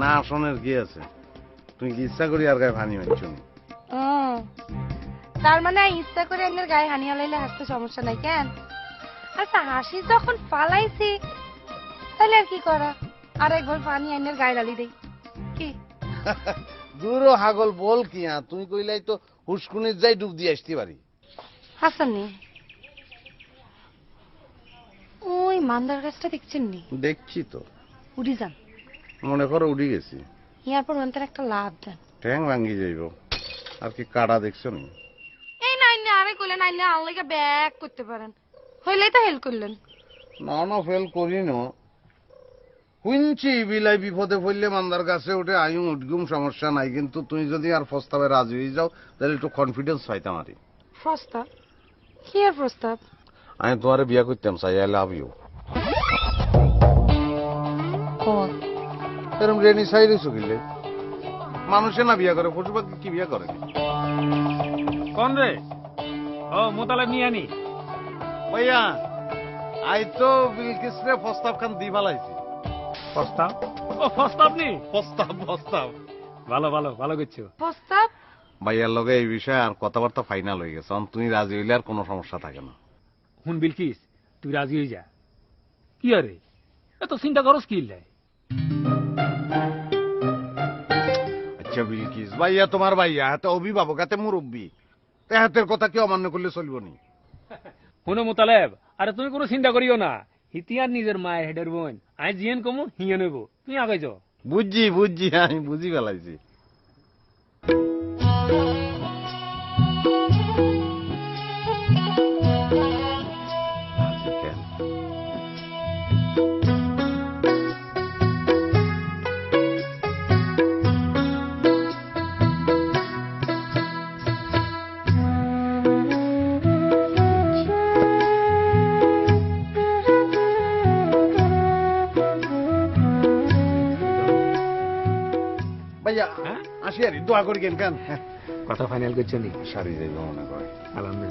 না আসনের কি আছে? তুমি কি ইচ্ছা করি আর গায়ে পানি মারছো নি? ও তার মানে ইচ্ছা করে এনের গায়ে হানি হলাইলে হাসতে সমস্যা নাই কেন? আচ্ছা হাসি যখন পালাইছি তাহলে আর কি করা? আর একবার পানি এনের গায়ে ঢালি দেই কি? দূর হাগল বল কি তুই কইলাই তো হুসকুনির যাই ডুব দিয়ে আসতে পারি। হাসানি ওই মান্দার গাছটা দেখছেন নি? দেখছি তো। উড়ি যান, মনে করো উঠে গেছি। ইয়ার পর অন্তর একটা লাভ দেন। ঠ্যাং ভাঙ্গি যাইব। আর কি কাটা দেখছো নি? এই নাই না আরে কইলেন আইলে আনলাইকা ব্যাক করতে পারেন, হইলেই তো হেল্প করলেন। না না ফেল করি না। শুনছি বিলাই বিপদে পড়লে মান্দার কাছে উঠে আয়ু উঠগুম সমস্যা নাই, কিন্তু তুই যদি আর প্রস্তাবে রাজি হয়ে যাও তাহলে একটু কনফিডেন্স পাইতাম আরই। প্রস্তাব? কি আর প্রস্তাব? আমি তোমারে বিয়া করতাম চাই, আই লাভ ইউ। এরম রেনি সাইড হয়েছো কিলে? মানুষে না বিয়া করে, পশু পাখি কি বিয়া করে? কোন রে? ও মোতালে মিয়ানি। ভাইয়া আই তো বিলকিসরে প্রস্তাব খান দি ফেলাইছি। প্রস্তাব? ও প্রস্তাব নি? প্রস্তাব প্রস্তাব। ভালো ভালো ভালো করছো। প্রস্তাব? ভাইয়ার লগে এই বিষয়ে আর কথাবার্তা ফাইনাল হয়ে গেছে, তুমি রাজি হইলে আর কোনো সমস্যা থাকে না। হুন বিলকিস, তুই রাজি হয়ে যা। কি আরে এত চিন্তা করস কি লাই? আচ্ছা বিলকিস ভাইয়া তোমার ভাইয়া, হাতে অভিভাবক, হাতে মুরব্বী, হাতের কথা কি অমান্য করলে চলব নি? হুনো মোতালেব, আরে তুমি কোনো চিন্তা করিও না। হিতিয়ার নিজের মায়ের হেডের বোন, আই জিয়েন কমু হিয়ে নেব, তুমি আগে যাও। বুঝছি বুঝছি, আমি বুঝি ফেলাইছি। ভাইয়া হ্যাঁ? আসি আর দোয়া করি কেন কেন কথা ফাইনাল করছো নি? সারি যাইব মনে করে। আলহামদুলিল্লাহ।